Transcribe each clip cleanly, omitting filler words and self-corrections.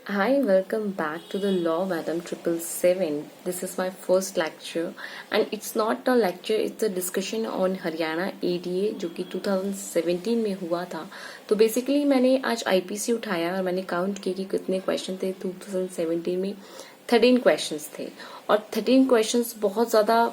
Hi, welcome back to the Law Madam 777. This is my first lecture and it's not a lecture, it's a discussion on Haryana ADA जो कि 2017 में हुआ था। तो basically मैंने आज IPC उठाया और मैंने काउंट किया कि कितने क्वेश्चन थे। 2017 में 13 क्वेश्चंस थे और 13 क्वेश्चंस बहुत ज़्यादा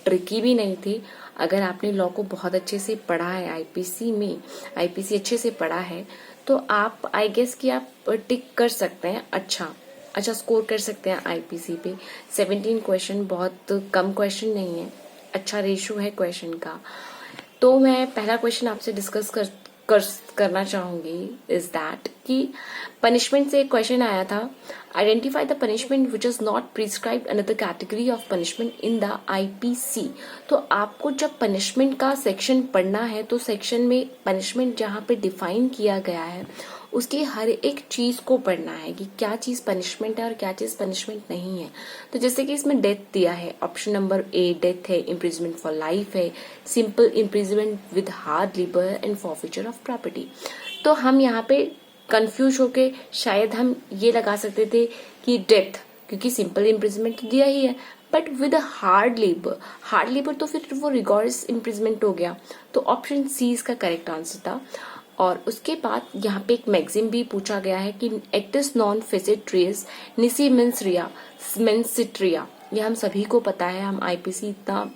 ट्रिकी भी नहीं थे। अगर आपने लॉ को बहुत अच्छे से पढ़ा है आईपीसी अच्छे से पढ़ा है तो आप आई गेस कि आप टिक कर सकते हैं, अच्छा स्कोर कर सकते हैं आईपीसी पे। 17 क्वेश्चन बहुत कम क्वेश्चन नहीं है, अच्छा रेशो है क्वेश्चन का। तो मैं पहला क्वेश्चन आपसे डिस्कस करना चाहूंगी इज दैट कि पनिशमेंट से एक क्वेश्चन आया था, identify the punishment which is not prescribed under the category of punishment in the IPC. तो आपको जब पनिशमेंट का सेक्शन पढ़ना है तो सेक्शन में पनिशमेंट जहाँ पे डिफाइन किया गया है उसकी हर एक चीज को पढ़ना है कि क्या चीज पनिशमेंट है और क्या चीज पनिशमेंट नहीं है। तो जैसे कि इसमें डेथ दिया है, ऑप्शन नंबर ए डेथ है, इम्प्रिजमेंट फॉर लाइफ है, simple imprisonment with hard labour and forfeiture of property. तो हम यहाँ पे कंफ्यूज होके शायद हम ये लगा सकते थे कि डेथ, क्योंकि सिंपल इम्प्रिजमेंट तो दिया ही है, बट विद हार्ड लेबर तो फिर वो रिगॉर्स इम्प्रिजमेंट हो गया। तो ऑप्शन सी इसका करेक्ट आंसर था। और उसके बाद यहाँ पे एक मैगजिम भी पूछा गया है कि एक्टिस नॉन फेसिट्रियस निसी मेंसिट्रिया, ये हम सभी को पता है, हम आईपीसी इतना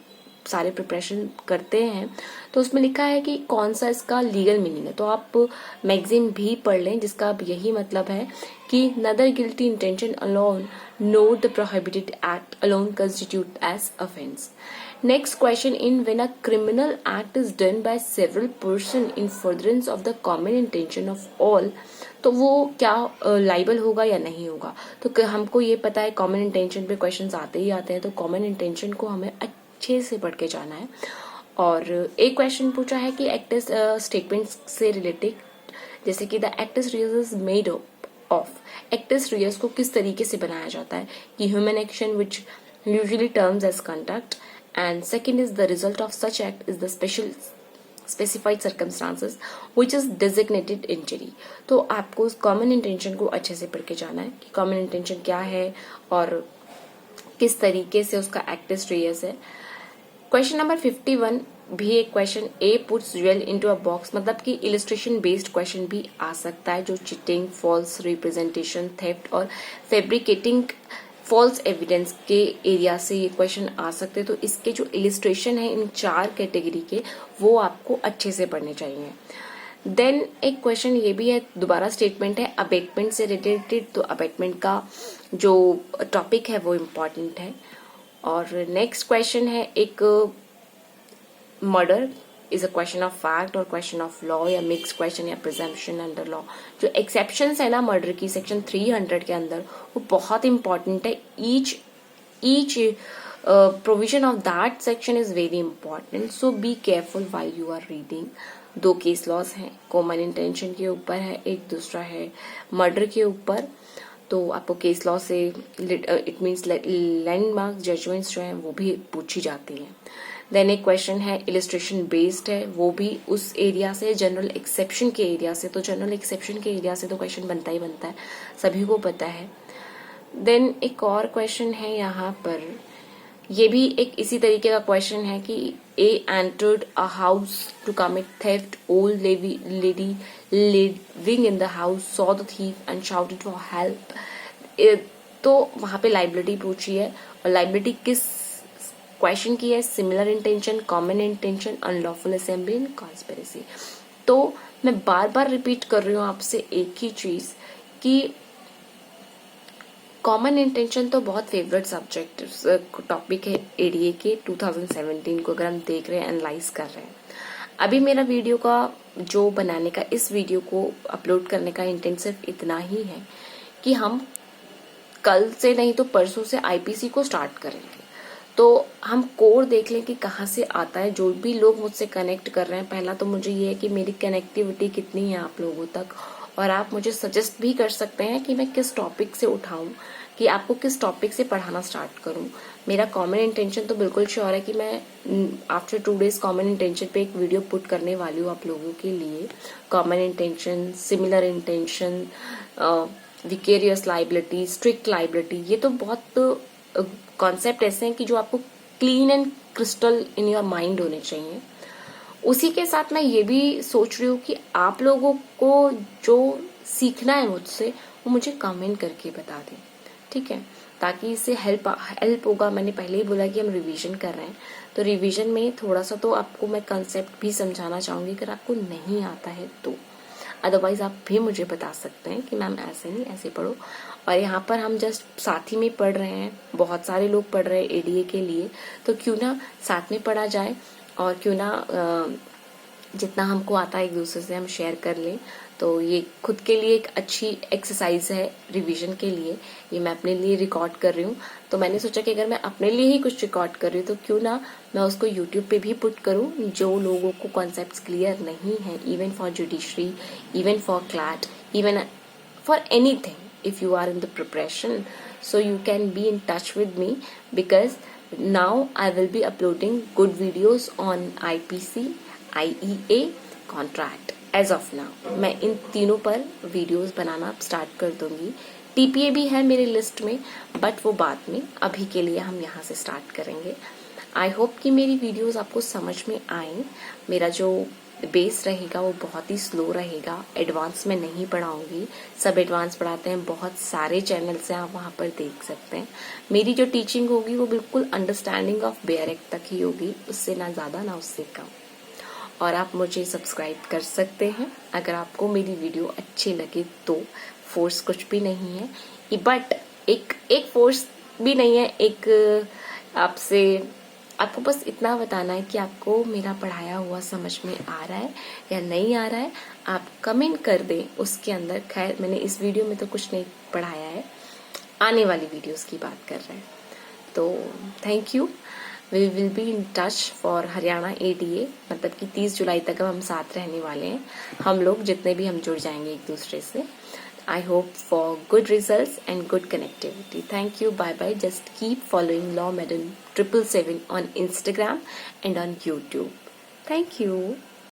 सारे प्रिपरेशन करते हैं। तो उसमें लिखा है कि कौन सा इसका लीगल मीनिंग है। तो आप मैगजीन भी पढ़ लें जिसका अब यही मतलब है कि neither guilty intention alone nor the prohibited act alone constitute as offence. Next question, in when a criminal act is done by several person in furtherance of the common intention of all, तो वो क्या liable होगा या नहीं होगा। तो हमको ये पता है कॉमन इंटेंशन पे क्वेश्चंस आते ही आते हैं, तो कॉमन इंटेंशन को हमें अच्छे से पढ़ के जाना है। और एक क्वेश्चन पूछा है कि एक्ट स्टेटमेंट से रिलेटेड, जैसे कि the act is made of, act को किस तरीके से बनाया जाता है कि human action which usually terms as conduct, and second is the result of such act is the specified circumstances which is designated injury. तो आपको उस कॉमन इंटेंशन को अच्छे से पढ़ के जाना है कि कॉमन इंटेंशन क्या है और किस तरीके से उसका एक्टिस रियस है। क्वेश्चन नंबर 51 भी एक question, A puts jewel into a box, मतलब कि इलिस्ट्रेशन बेस्ड क्वेश्चन भी आ सकता है जो चिटिंग, फॉल्स रिप्रेजेंटेशन, थेफ्ट और फैब्रिकेटिंग फॉल्स एविडेंस के एरिया से ये क्वेश्चन आ सकते हैं। तो इसके जो इलिस्ट्रेशन है इन 4 कैटेगरी के वो आपको अच्छे से पढ़ने चाहिए। देन एक क्वेश्चन ये भी है, दोबारा स्टेटमेंट है अबेटमेंट से रिलेटेड, तो अबेटमेंट का जो टॉपिक है वो इम्पॉर्टेंट है। और नेक्स्ट क्वेश्चन है एक murder is a question of fact और क्वेश्चन ऑफ लॉ या मिक्स क्वेश्चन या प्रिजम्पशन अंडर लॉ। जो एक्सेप्शंस है ना मर्डर की सेक्शन 300 के अंदर, वो बहुत इंपॉर्टेंट है। Each provision of that section is very important, so be careful while you are reading. 2 case laws हैं, कॉमन इंटेंशन के ऊपर है, एक दूसरा है मर्डर के ऊपर। तो आपको केस लॉ से इट मीन्स लैंडमार्क जजमेंट्स जो हैं वो भी पूछी जाती हैं। देन एक क्वेश्चन है इलिस्ट्रेशन बेस्ड है, वो भी उस एरिया से, जनरल एक्सेप्शन के एरिया से। तो जनरल एक्सेप्शन के एरिया से तो क्वेश्चन बनता ही बनता है, सभी को पता है। देन एक और क्वेश्चन है यहाँ पर, ये भी एक इसी तरीके का क्वेश्चन है कि A entered a house to commit theft, old lady living in the house saw the thief and shouted for help. तो वहां पे लाइबिलिटी पूछी है, और लाइबिलिटी किस क्वेश्चन की है, similar intention, common intention, unlawful assembly and conspiracy. तो मैं बार बार रिपीट कर रही हूँ आपसे एक ही चीज कि कॉमन इंटेंशन तो बहुत फेवरेट सब्जेक्ट टॉपिक है एडीए के 2017 को, अगर हम देख रहे हैं, एनालाइज कर रहे हैं। अभी मेरा वीडियो का जो बनाने का, इस वीडियो को अपलोड करने का इंटेंट सिर्फ इतना ही है कि हम कल से नहीं तो परसों से आईपीसी को स्टार्ट करेंगे। तो हम कोर देख लें कि कहाँ से आता है। जो भी लोग मुझसे कनेक्ट कर रहे हैं, पहला तो मुझे ये है कि मेरी कनेक्टिविटी कितनी है आप लोगों तक, और आप मुझे सजेस्ट भी कर सकते हैं कि मैं किस टॉपिक से उठाऊं, कि आपको किस टॉपिक से पढ़ाना स्टार्ट करूं। मेरा कॉमन इंटेंशन तो बिल्कुल श्योर है कि मैं आफ्टर 2 डेज कॉमन इंटेंशन पे एक वीडियो पुट करने वाली हूँ आप लोगों के लिए। Common intention, similar intention, vicarious liability, strict liability, ये तो बहुत कॉन्सेप्ट ऐसे हैं कि जो आपको clean and crystal in your mind होने चाहिए। उसी के साथ मैं ये भी सोच रही हूँ कि आप लोगों को जो सीखना है मुझसे वो मुझे कमेंट करके बता दें, ठीक है, ताकि इससे हेल्प होगा। मैंने पहले ही बोला कि हम रिवीजन कर रहे हैं, तो रिवीजन में थोड़ा सा तो आपको मैं कंसेप्ट भी समझाना चाहूंगी अगर आपको नहीं आता है तो। अदरवाइज आप भी मुझे बता सकते हैं कि मैम ऐसे नहीं, ऐसे पढ़ो। और यहाँ पर हम जस्ट साथ ही में पढ़ रहे हैं, बहुत सारे लोग पढ़ रहे हैं एडीए के लिए, तो क्यों ना साथ में पढ़ा जाए और क्यों ना जितना हमको आता है एक दूसरे से हम शेयर कर लें। तो ये खुद के लिए एक अच्छी एक्सरसाइज है रिवीजन के लिए, ये मैं अपने लिए रिकॉर्ड कर रही हूँ। तो मैंने सोचा कि अगर मैं अपने लिए ही कुछ रिकॉर्ड कर रही हूँ तो क्यों ना मैं उसको यूट्यूब पे भी पुट करूँ, जो लोगों को कॉन्सेप्ट्स क्लियर नहीं है, even for judiciary, even for CLAT, even for anything. If you are in the preparation, so you can be in touch with me, because now I will be uploading good videos on IPC, IEA, contract as of now। मैं इन तीनों पर videos बनाना start कर दूंगी। TPA भी है मेरी list में, but वो बाद में, अभी के लिए हम यहाँ से स्टार्ट करेंगे। आई होप कि मेरी वीडियोस आपको समझ में आए। मेरा जो बेस रहेगा वो बहुत ही स्लो रहेगा, एडवांस में नहीं पढ़ाऊंगी। सब एडवांस पढ़ाते हैं, बहुत सारे चैनल्स हैं, आप वहां पर देख सकते हैं। मेरी जो टीचिंग होगी वो बिल्कुल अंडरस्टैंडिंग ऑफ बेयर एक्ट तक ही होगी, उससे ना ज्यादा ना उससे कम। और आप मुझे सब्सक्राइब कर सकते हैं अगर आपको मेरी वीडियो अच्छी लगे तो। फोर्स कुछ भी नहीं है, बट एक फोर्स भी नहीं है, एक आपको बस इतना बताना है कि आपको मेरा पढ़ाया हुआ समझ में आ रहा है या नहीं आ रहा है। आप कमेंट कर दें उसके अंदर। खैर मैंने इस वीडियो में तो कुछ नहीं पढ़ाया है, आने वाली वीडियोस की बात कर रहे हैं। तो thank you. We will be in touch for Haryana ADA, मतलब कि 30 जुलाई तक हम साथ रहने वाले हैं, हम लोग जितने भी हम जुड़ जाएंगे एक दूसरे से। I hope for good results and good connectivity. Thank you. Bye bye. Just keep following Law Madam 777 on Instagram and on YouTube. Thank you.